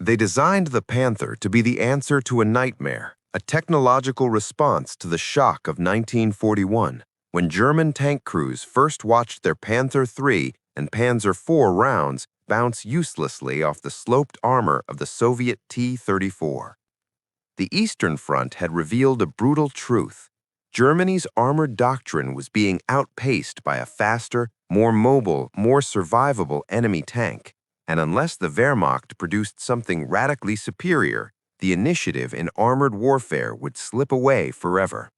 They designed the Panther to be the answer to a nightmare, a technological response to the shock of 1941, when German tank crews first watched their Panther III and Panzer IV rounds bounce uselessly off the sloped armor of the Soviet T-34. The Eastern Front had revealed a brutal truth. Germany's armored doctrine was being outpaced by a faster, more mobile, more survivable enemy tank, and unless the Wehrmacht produced something radically superior, the initiative in armored warfare would slip away forever.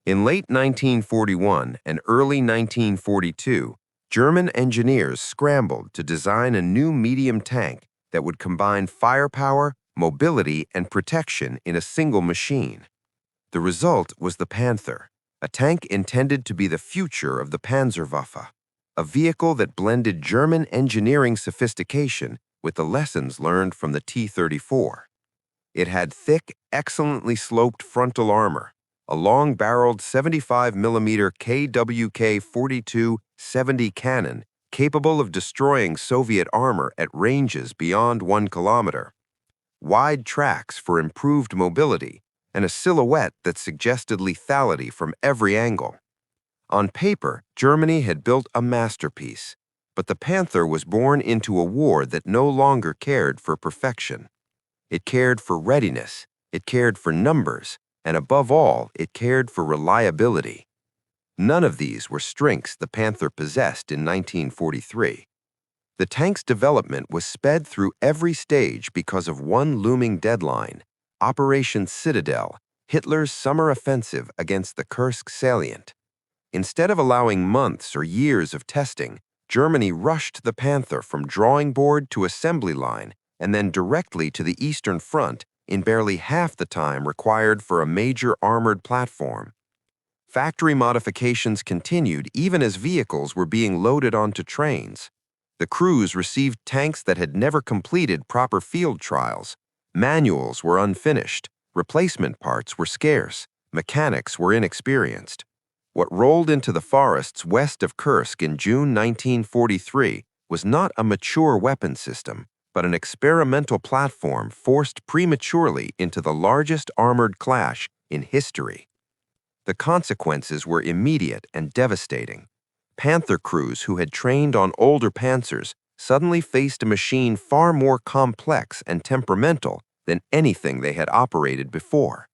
In late 1941 and early 1942, German engineers scrambled to design a new medium tank that would combine firepower, mobility, and protection in a single machine. The result was the Panther, a tank intended to be the future of the Panzerwaffe, a vehicle that blended German engineering sophistication with the lessons learned from the T-34. It had thick, excellently sloped frontal armor, a long-barreled 75mm KWK-42-70 cannon capable of destroying Soviet armor at ranges beyond 1 kilometer, wide tracks for improved mobility, and a silhouette that suggested lethality from every angle. On paper, Germany had built a masterpiece, but the Panther was born into a war that no longer cared for perfection. It cared for readiness, it cared for numbers, and above all, it cared for reliability. None of these were strengths the Panther possessed in 1943. The tank's development was sped through every stage because of one looming deadline: Operation Citadel, Hitler's summer offensive against the Kursk salient. Instead of allowing months or years of testing, Germany rushed the Panther from drawing board to assembly line and then directly to the Eastern Front in barely half the time required for a major armored platform. Factory modifications continued even as vehicles were being loaded onto trains. The crews received tanks that had never completed proper field trials. Manuals were unfinished, replacement parts were scarce, mechanics were inexperienced. What rolled into the forests west of Kursk in June 1943 was not a mature weapon system, but an experimental platform forced prematurely into the largest armored clash in history. The consequences were immediate and devastating. Panther crews who had trained on older Panzers suddenly faced a machine far more complex and temperamental than anything they had operated before.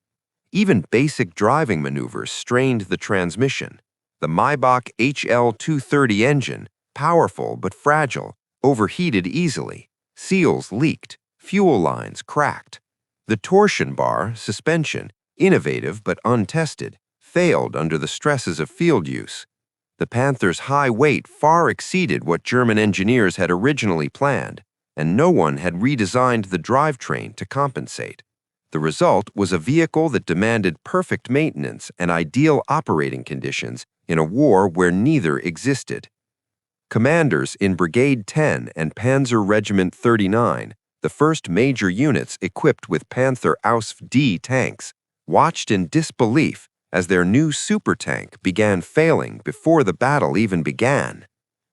Even basic driving maneuvers strained the transmission. The Maybach HL-230 engine, powerful but fragile, overheated easily. Seals leaked, fuel lines cracked. The torsion bar, suspension, innovative but untested, failed under the stresses of field use. The Panther's high weight far exceeded what German engineers had originally planned, and no one had redesigned the drivetrain to compensate. The result was a vehicle that demanded perfect maintenance and ideal operating conditions in a war where neither existed. Commanders in Brigade 10 and Panzer Regiment 39, the first major units equipped with Panther Ausf D tanks, watched in disbelief as their new supertank began failing before the battle even began.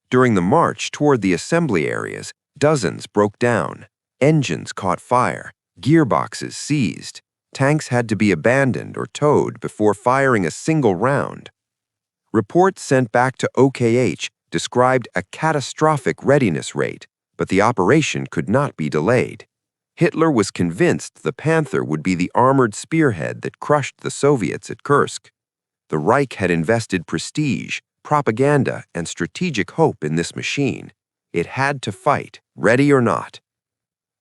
During the march toward the assembly areas, dozens broke down, engines caught fire, gearboxes seized. Tanks had to be abandoned or towed before firing a single round. Reports sent back to OKH described a catastrophic readiness rate, but the operation could not be delayed. Hitler was convinced the Panther would be the armored spearhead that crushed the Soviets at Kursk. The Reich had invested prestige, propaganda, and strategic hope in this machine. It had to fight, ready or not.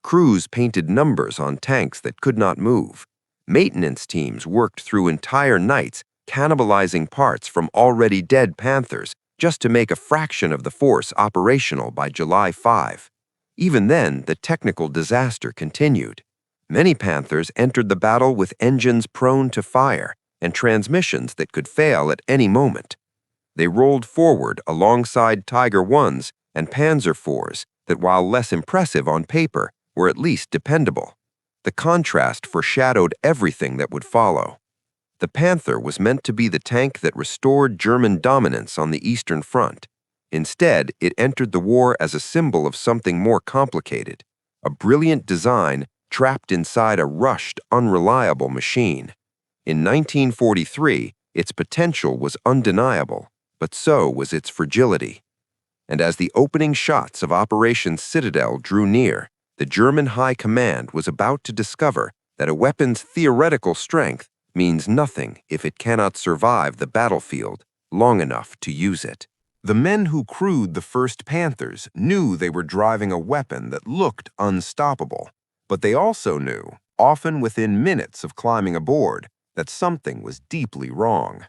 Crews painted numbers on tanks that could not move. Maintenance teams worked through entire nights, cannibalizing parts from already dead Panthers just to make a fraction of the force operational by July 5. Even then, the technical disaster continued. Many Panthers entered the battle with engines prone to fire and transmissions that could fail at any moment. They rolled forward alongside Tiger Is and Panzer IVs that, while less impressive on paper, were at least dependable. The contrast foreshadowed everything that would follow. The Panther was meant to be the tank that restored German dominance on the Eastern Front. Instead, it entered the war as a symbol of something more complicated: a brilliant design trapped inside a rushed, unreliable machine. In 1943, its potential was undeniable, but so was its fragility. And as the opening shots of Operation Citadel drew near, the German High Command was about to discover that a weapon's theoretical strength means nothing if it cannot survive the battlefield long enough to use it. The men who crewed the first Panthers knew they were driving a weapon that looked unstoppable, but they also knew, often within minutes of climbing aboard, that something was deeply wrong.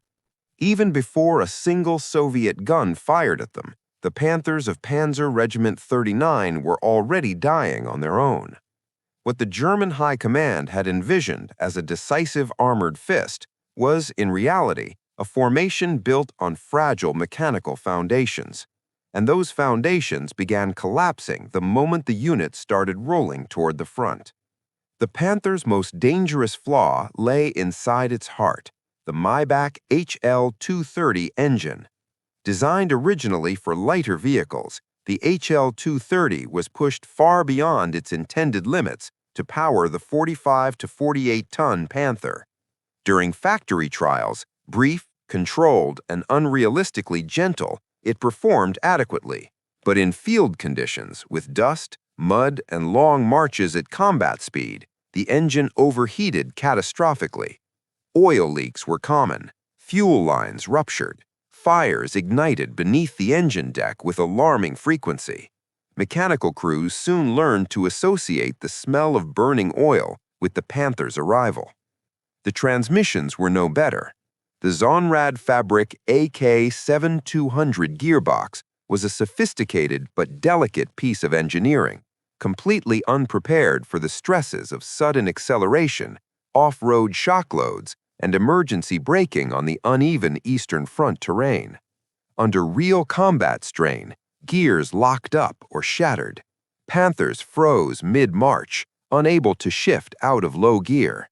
Even before a single Soviet gun fired at them, the Panthers of Panzer Regiment 39 were already dying on their own. What the German High Command had envisioned as a decisive armored fist was, in reality, a formation built on fragile mechanical foundations. And those foundations began collapsing the moment the unit started rolling toward the front. The Panther's most dangerous flaw lay inside its heart, the Maybach HL-230 engine. Designed originally for lighter vehicles, the HL-230 was pushed far beyond its intended limits to power the 45 to 48-ton Panther. During factory trials, brief, controlled, and unrealistically gentle, it performed adequately. But in field conditions, with dust, mud, and long marches at combat speed, the engine overheated catastrophically. Oil leaks were common, fuel lines ruptured, fires ignited beneath the engine deck with alarming frequency. Mechanical crews soon learned to associate the smell of burning oil with the Panther's arrival. The transmissions were no better. The Zonrad Fabric AK-7200 gearbox was a sophisticated but delicate piece of engineering, completely unprepared for the stresses of sudden acceleration, off-road shock loads, and emergency braking on the uneven Eastern Front terrain. Under real combat strain, gears locked up or shattered. Panthers froze mid-march, unable to shift out of low gear.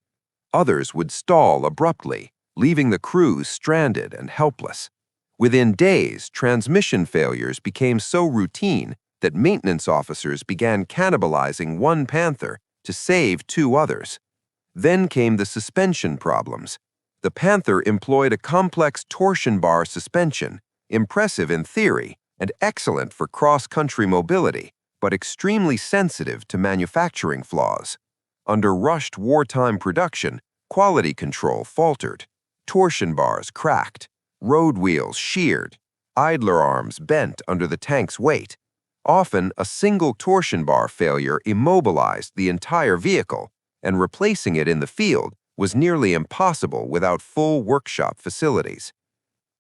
Others would stall abruptly, leaving the crews stranded and helpless. Within days, transmission failures became so routine that maintenance officers began cannibalizing one Panther to save two others. Then came the suspension problems. The Panther employed a complex torsion bar suspension, impressive in theory and excellent for cross-country mobility, but extremely sensitive to manufacturing flaws. Under rushed wartime production, quality control faltered. Torsion bars cracked, road wheels sheared, idler arms bent under the tank's weight. Often, a single torsion bar failure immobilized the entire vehicle, and replacing it in the field was nearly impossible without full workshop facilities.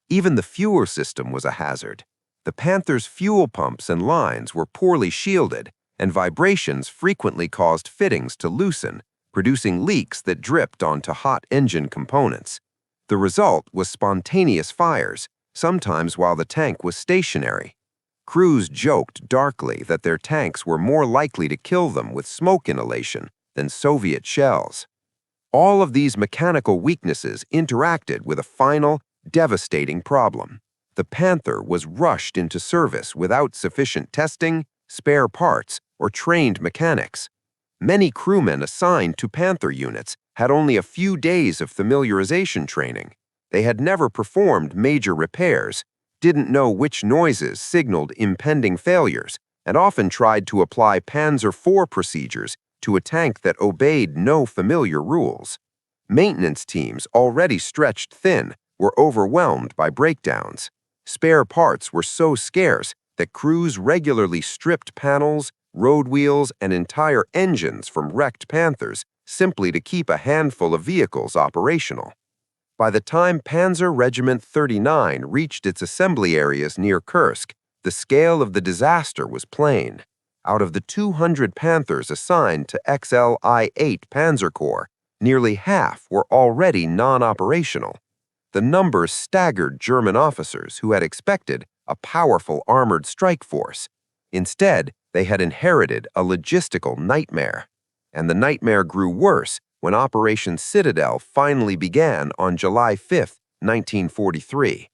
Even the fuel system was a hazard. The Panther's fuel pumps and lines were poorly shielded, and vibrations frequently caused fittings to loosen, producing leaks that dripped onto hot engine components. The result was spontaneous fires, sometimes while the tank was stationary. Crews joked darkly that their tanks were more likely to kill them with smoke inhalation than Soviet shells. All of these mechanical weaknesses interacted with a final, devastating problem. The Panther was rushed into service without sufficient testing, spare parts, or trained mechanics. Many crewmen assigned to Panther units had only a few days of familiarization training. They had never performed major repairs, didn't know which noises signaled impending failures, and often tried to apply Panzer IV procedures to a tank that obeyed no familiar rules. Maintenance teams, already stretched thin, were overwhelmed by breakdowns. Spare parts were so scarce that crews regularly stripped panels, road wheels, and entire engines from wrecked Panthers simply to keep a handful of vehicles operational. By the time Panzer Regiment 39 reached its assembly areas near Kursk, the scale of the disaster was plain. Out of the 200 Panthers assigned to XLI-8 Panzer Corps, nearly half were already non-operational. The numbers staggered German officers who had expected a powerful armored strike force. Instead, they had inherited a logistical nightmare. And the nightmare grew worse when Operation Citadel finally began on July 5, 1943.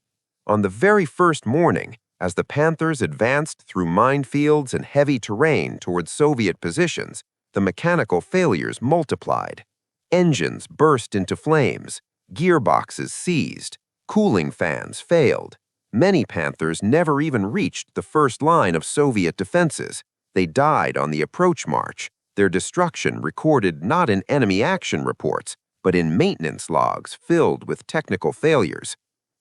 On the very first morning, As the Panthers advanced through minefields and heavy terrain towards Soviet positions, the mechanical failures multiplied. Engines burst into flames, gearboxes seized, cooling fans failed. Many Panthers never even reached the first line of Soviet defenses. They died on the approach march, their destruction recorded not in enemy action reports, but in maintenance logs filled with technical failures.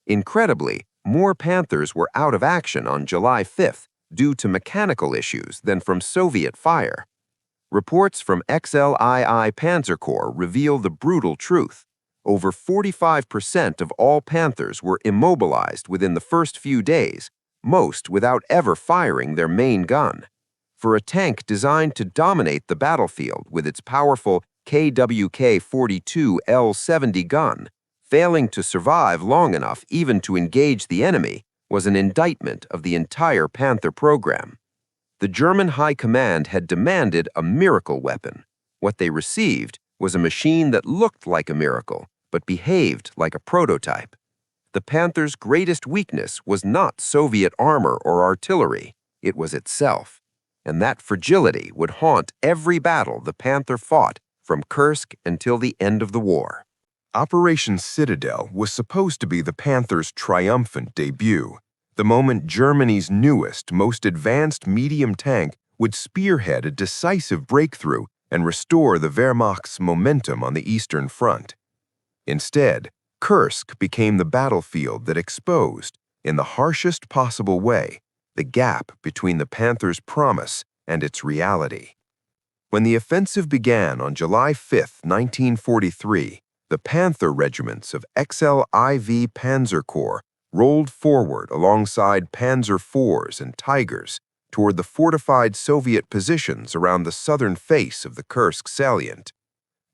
Incredibly, more Panthers were out of action on July 5th due to mechanical issues than from Soviet fire. Reports from XLII Panzer Corps reveal the brutal truth. Over 45% of all Panthers were immobilized within the first few days, most without ever firing their main gun. For a tank designed to dominate the battlefield with its powerful KWK-42 L-70 gun, failing to survive long enough even to engage the enemy was an indictment of the entire Panther program. The German High Command had demanded a miracle weapon. What they received was a machine that looked like a miracle, but behaved like a prototype. The Panther's greatest weakness was not Soviet armor or artillery, it was itself. And that fragility would haunt every battle the Panther fought from Kursk until the end of the war. Operation Citadel was supposed to be the Panther's triumphant debut, the moment Germany's newest, most advanced medium tank would spearhead a decisive breakthrough and restore the Wehrmacht's momentum on the Eastern Front. Instead, Kursk became the battlefield that exposed, in the harshest possible way, the gap between the Panther's promise and its reality. When the offensive began on July 5, 1943, the Panther regiments of XLIV Panzer Corps rolled forward alongside Panzer IVs and Tigers toward the fortified Soviet positions around the southern face of the Kursk salient.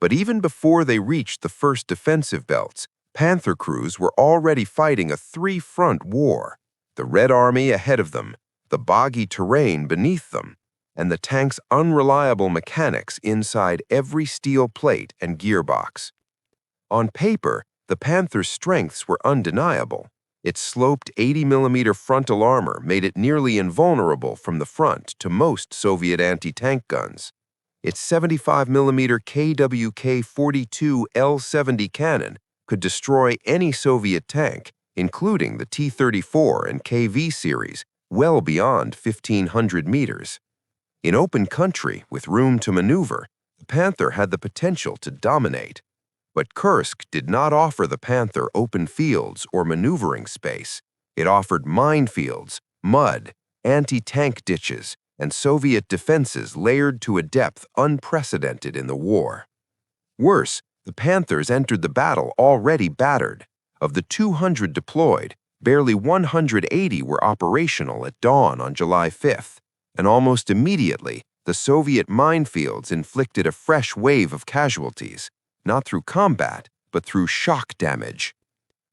But even before they reached the first defensive belts, Panther crews were already fighting a three-front war: the Red Army ahead of them, the boggy terrain beneath them, and the tank's unreliable mechanics inside every steel plate and gearbox. On paper, the Panther's strengths were undeniable. Its sloped 80mm frontal armor made it nearly invulnerable from the front to most Soviet anti-tank guns. Its 75mm KWK-42 L-70 cannon could destroy any Soviet tank, including the T-34 and KV series, well beyond 1,500 meters. In open country, with room to maneuver, the Panther had the potential to dominate. But Kursk did not offer the Panther open fields or maneuvering space. It offered minefields, mud, anti-tank ditches, and Soviet defenses layered to a depth unprecedented in the war. Worse, the Panthers entered the battle already battered. Of the 200 deployed, barely 180 were operational at dawn on July 5th, and almost immediately, the Soviet minefields inflicted a fresh wave of casualties, not through combat, but through shock damage.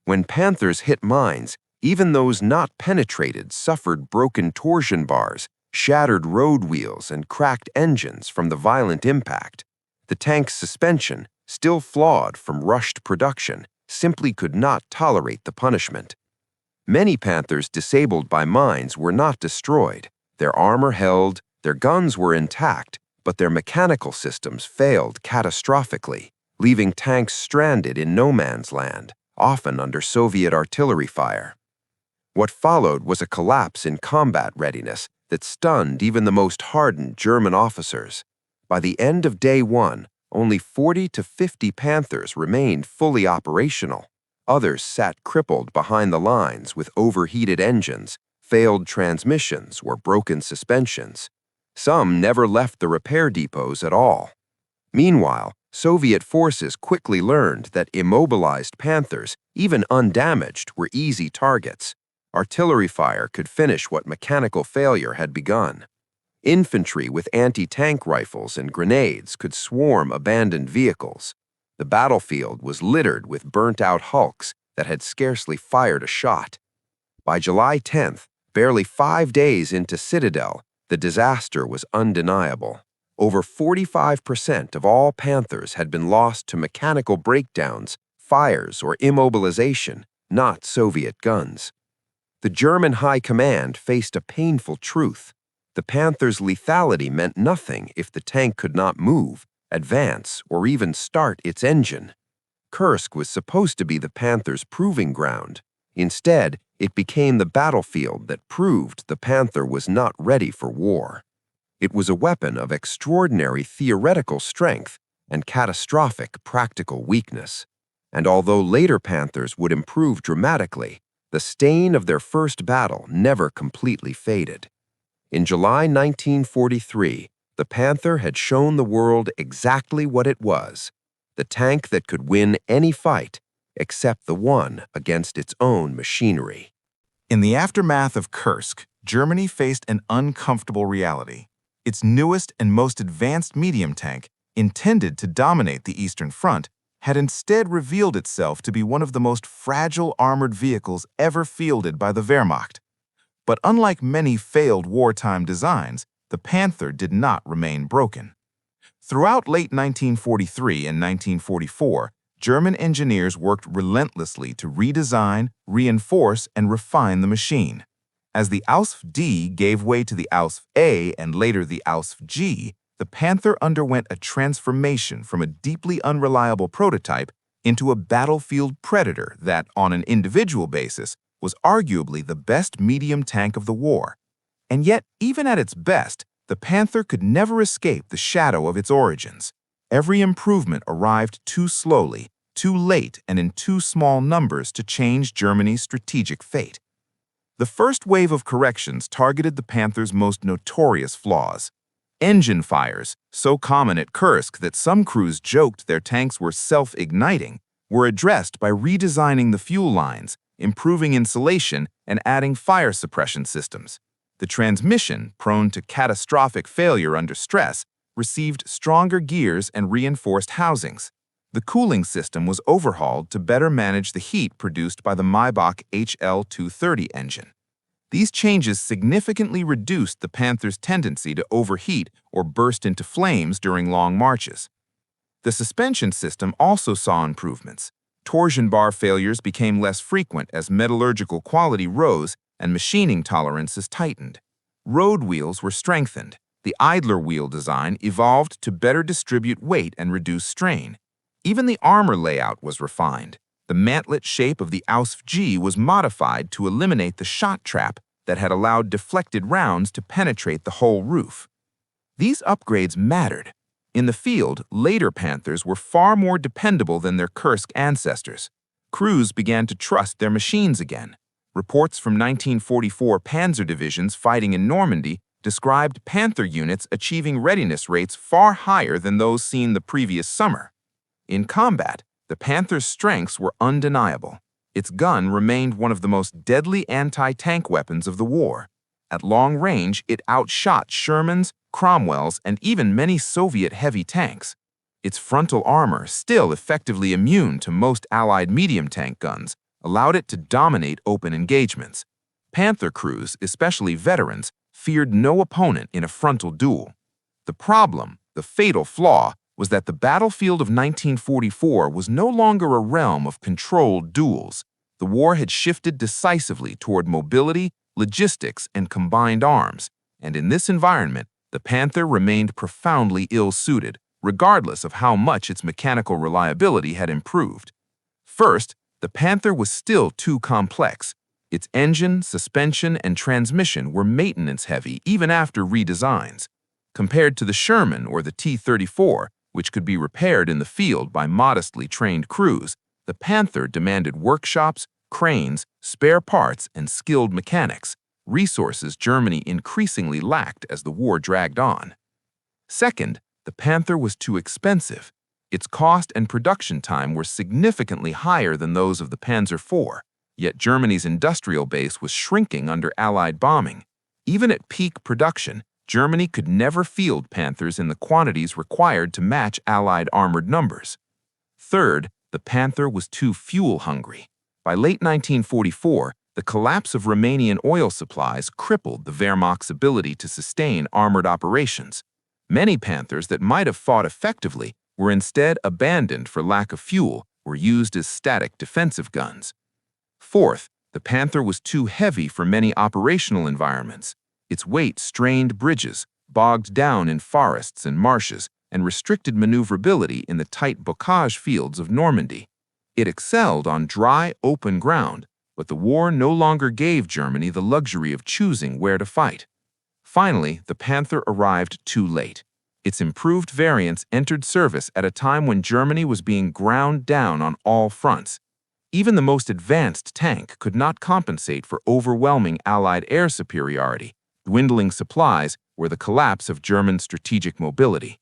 When Panthers hit mines, even those not penetrated suffered broken torsion bars, shattered road wheels, and cracked engines from the violent impact. The tank's suspension, still flawed from rushed production, simply could not tolerate the punishment. Many Panthers disabled by mines were not destroyed. Their armor held, their guns were intact, but their mechanical systems failed catastrophically, leaving tanks stranded in no man's land, often under Soviet artillery fire. What followed was a collapse in combat readiness that stunned even the most hardened German officers. By the end of day one, only 40 to 50 Panthers remained fully operational. Others sat crippled behind the lines with overheated engines, failed transmissions, or broken suspensions. Some never left the repair depots at all. Meanwhile, Soviet forces quickly learned that immobilized Panthers, even undamaged, were easy targets. Artillery fire could finish what mechanical failure had begun. Infantry with anti-tank rifles and grenades could swarm abandoned vehicles. The battlefield was littered with burnt-out hulks that had scarcely fired a shot. By July 10th, barely 5 days into Citadel, the disaster was undeniable. Over 45% of all Panthers had been lost to mechanical breakdowns, fires, or immobilization, not Soviet guns. The German high command faced a painful truth. The Panther's lethality meant nothing if the tank could not move, advance, or even start its engine. Kursk was supposed to be the Panther's proving ground. Instead, it became the battlefield that proved the Panther was not ready for war. It was a weapon of extraordinary theoretical strength and catastrophic practical weakness. And although later Panthers would improve dramatically, the stain of their first battle never completely faded. In July 1943, the Panther had shown the world exactly what it was: the tank that could win any fight except the one against its own machinery. In the aftermath of Kursk, Germany faced an uncomfortable reality. Its newest and most advanced medium tank, intended to dominate the Eastern Front, had instead revealed itself to be one of the most fragile armored vehicles ever fielded by the Wehrmacht. But unlike many failed wartime designs, the Panther did not remain broken. Throughout late 1943 and 1944, German engineers worked relentlessly to redesign, reinforce, and refine the machine. As the Ausf-D gave way to the Ausf-A and later the Ausf-G, the Panther underwent a transformation from a deeply unreliable prototype into a battlefield predator that, on an individual basis, was arguably the best medium tank of the war. And yet, even at its best, the Panther could never escape the shadow of its origins. Every improvement arrived too slowly, too late, and in too small numbers to change Germany's strategic fate. The first wave of corrections targeted the Panther's most notorious flaws. Engine fires, so common at Kursk that some crews joked their tanks were self-igniting, were addressed by redesigning the fuel lines, improving insulation, and adding fire suppression systems. The transmission, prone to catastrophic failure under stress, received stronger gears and reinforced housings. The cooling system was overhauled to better manage the heat produced by the Maybach HL-230 engine. These changes significantly reduced the Panther's tendency to overheat or burst into flames during long marches. The suspension system also saw improvements. Torsion bar failures became less frequent as metallurgical quality rose and machining tolerances tightened. Road wheels were strengthened. The idler wheel design evolved to better distribute weight and reduce strain. Even the armor layout was refined. The mantlet shape of the Ausf-G was modified to eliminate the shot trap that had allowed deflected rounds to penetrate the whole roof. These upgrades mattered. In the field, later Panthers were far more dependable than their Kursk ancestors. Crews began to trust their machines again. Reports from 1944 Panzer divisions fighting in Normandy described Panther units achieving readiness rates far higher than those seen the previous summer. In combat, the Panther's strengths were undeniable. Its gun remained one of the most deadly anti-tank weapons of the war. At long range, it outshot Shermans, Cromwells, and even many Soviet heavy tanks. Its frontal armor, still effectively immune to most Allied medium tank guns, allowed it to dominate open engagements. Panther crews, especially veterans, feared no opponent in a frontal duel. The problem, the fatal flaw, was that the battlefield of 1944 was no longer a realm of controlled duels. The war had shifted decisively toward mobility, logistics, and combined arms, and in this environment, the Panther remained profoundly ill-suited, regardless of how much its mechanical reliability had improved. First, the Panther was still too complex. Its engine, suspension, and transmission were maintenance-heavy even after redesigns. Compared to the Sherman or the T-34, which could be repaired in the field by modestly trained crews, the Panther demanded workshops, cranes, spare parts, and skilled mechanics, resources Germany increasingly lacked as the war dragged on. Second, the Panther was too expensive. Its cost and production time were significantly higher than those of the Panzer IV, yet Germany's industrial base was shrinking under Allied bombing. Even at peak production, Germany could never field Panthers in the quantities required to match Allied armored numbers. Third, the Panther was too fuel-hungry. By late 1944, the collapse of Romanian oil supplies crippled the Wehrmacht's ability to sustain armored operations. Many Panthers that might have fought effectively were instead abandoned for lack of fuel or used as static defensive guns. Fourth, The Panther was too heavy for many operational environments. Its weight strained bridges, bogged down in forests and marshes, and restricted maneuverability in the tight bocage fields of Normandy. It excelled on dry, open ground, but the war no longer gave Germany the luxury of choosing where to fight. Finally, the Panther arrived too late. Its improved variants entered service at a time when Germany was being ground down on all fronts. Even the most advanced tank could not compensate for overwhelming Allied air superiority. Dwindling supplies were the collapse of German strategic mobility.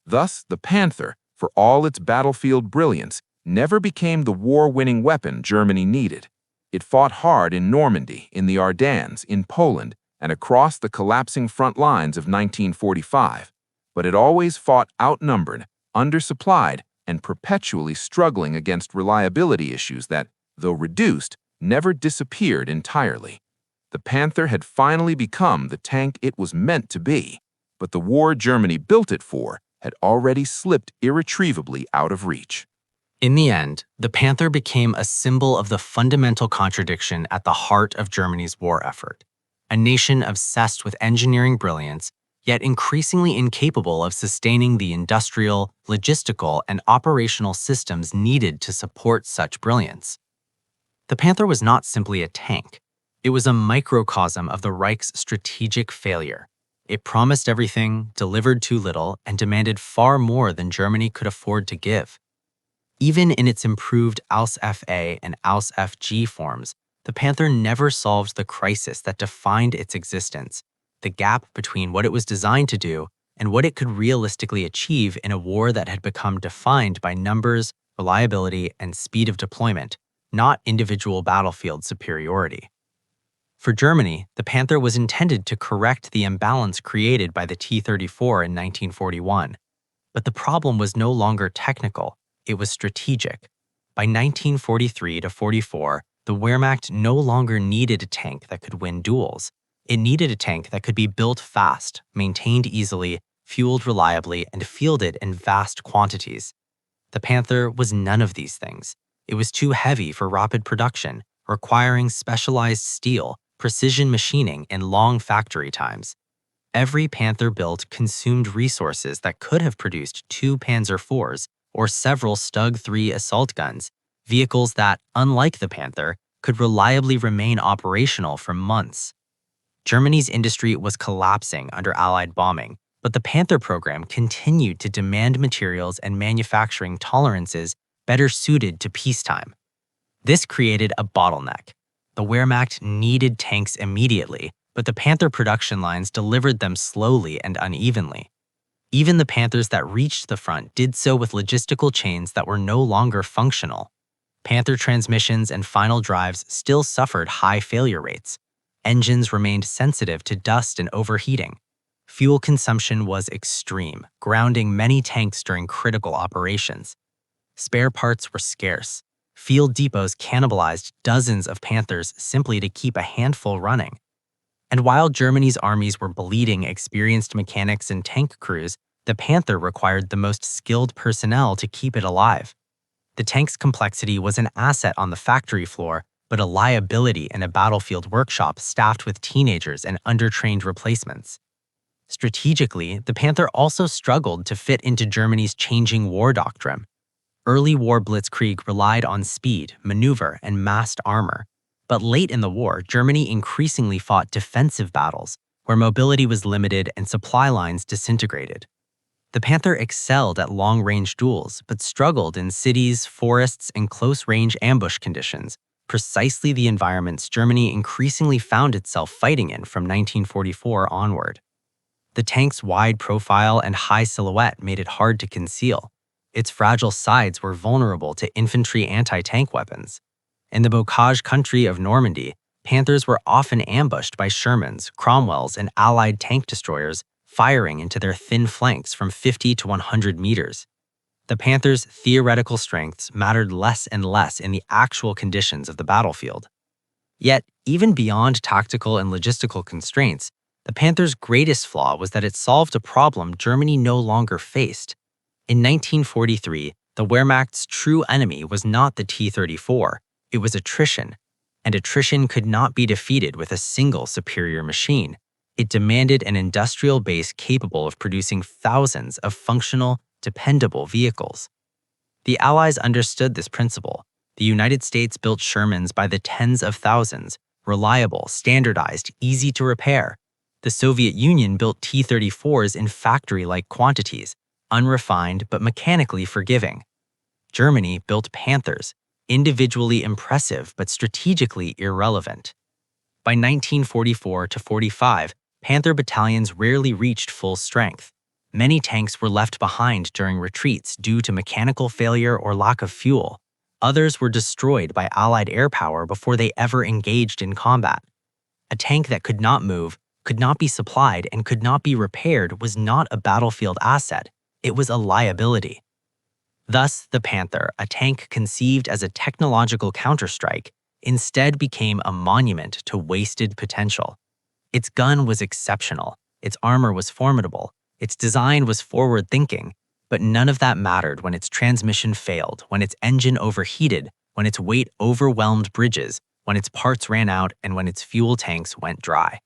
Thus, the Panther, for all its battlefield brilliance, never became the war-winning weapon Germany needed. It fought hard in Normandy, in the Ardennes, in Poland, and across the collapsing front lines of 1945. But it always fought outnumbered, undersupplied, and perpetually struggling against reliability issues that, though reduced, never disappeared entirely. The Panther had finally become the tank it was meant to be, but the war Germany built it for had already slipped irretrievably out of reach. In the end, the Panther became a symbol of the fundamental contradiction at the heart of Germany's war effort. A nation obsessed with engineering brilliance, yet increasingly incapable of sustaining the industrial, logistical, and operational systems needed to support such brilliance. The Panther was not simply a tank. It was a microcosm of the Reich's strategic failure. It promised everything, delivered too little, and demanded far more than Germany could afford to give. Even in its improved Ausf-A and Ausf-G forms, the Panther never solved the crisis that defined its existence, the gap between what it was designed to do and what it could realistically achieve in a war that had become defined by numbers, reliability, and speed of deployment, not individual battlefield superiority. For Germany, the Panther was intended to correct the imbalance created by the T-34 in 1941. But the problem was no longer technical, it was strategic. By 1943-44, the Wehrmacht no longer needed a tank that could win duels. It needed a tank that could be built fast, maintained easily, fueled reliably, and fielded in vast quantities. The Panther was none of these things. It was too heavy for rapid production, requiring specialized steel, precision machining, and long factory times. Every Panther built consumed resources that could have produced 2 Panzer IVs or several Stug 3 assault guns, vehicles that, unlike the Panther, could reliably remain operational for months. Germany's industry was collapsing under Allied bombing, but the Panther program continued to demand materials and manufacturing tolerances better suited to peacetime. This created a bottleneck. The Wehrmacht needed tanks immediately, but the Panther production lines delivered them slowly and unevenly. Even the Panthers that reached the front did so with logistical chains that were no longer functional. Panther transmissions and final drives still suffered high failure rates. Engines remained sensitive to dust and overheating. Fuel consumption was extreme, grounding many tanks during critical operations. Spare parts were scarce. Field depots cannibalized dozens of Panthers simply to keep a handful running. And while Germany's armies were bleeding experienced mechanics and tank crews, the Panther required the most skilled personnel to keep it alive. The tank's complexity was an asset on the factory floor, but a liability in a battlefield workshop staffed with teenagers and undertrained replacements. Strategically, the Panther also struggled to fit into Germany's changing war doctrine. Early war blitzkrieg relied on speed, maneuver, and massed armor. But late in the war, Germany increasingly fought defensive battles, where mobility was limited and supply lines disintegrated. The Panther excelled at long-range duels, but struggled in cities, forests, and close-range ambush conditions, precisely the environments Germany increasingly found itself fighting in from 1944 onward. The tank's wide profile and high silhouette made it hard to conceal. Its fragile sides were vulnerable to infantry anti-tank weapons. In the bocage country of Normandy, Panthers were often ambushed by Shermans, Cromwells, and Allied tank destroyers firing into their thin flanks from 50 to 100 meters. The Panther's theoretical strengths mattered less and less in the actual conditions of the battlefield. Yet, even beyond tactical and logistical constraints, the Panther's greatest flaw was that it solved a problem Germany no longer faced. In 1943, the Wehrmacht's true enemy was not the T-34, it was attrition. and attrition could not be defeated with a single superior machine. It demanded an industrial base capable of producing thousands of functional, dependable vehicles. The Allies understood this principle. The United States built Shermans by the tens of thousands, reliable, standardized, easy to repair. The Soviet Union built T-34s in factory-like quantities, unrefined but mechanically forgiving. Germany built Panthers, individually impressive but strategically irrelevant. By 1944 to 45, Panther battalions rarely reached full strength. Many tanks were left behind during retreats due to mechanical failure or lack of fuel. Others were destroyed by Allied air power before they ever engaged in combat. A tank that could not move, could not be supplied, and could not be repaired was not a battlefield asset. It was a liability. Thus, the Panther, a tank conceived as a technological counterstrike, instead became a monument to wasted potential. Its gun was exceptional, its armor was formidable, its design was forward-thinking, but none of that mattered when its transmission failed, when its engine overheated, when its weight overwhelmed bridges, when its parts ran out, and when its fuel tanks went dry.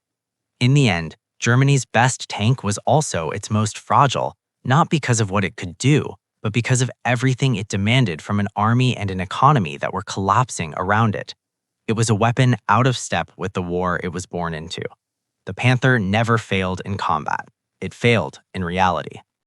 In the end, Germany's best tank was also its most fragile, not because of what it could do, but because of everything it demanded from an army and an economy that were collapsing around it. It was a weapon out of step with the war it was born into. The Panther never failed in combat. It failed in reality.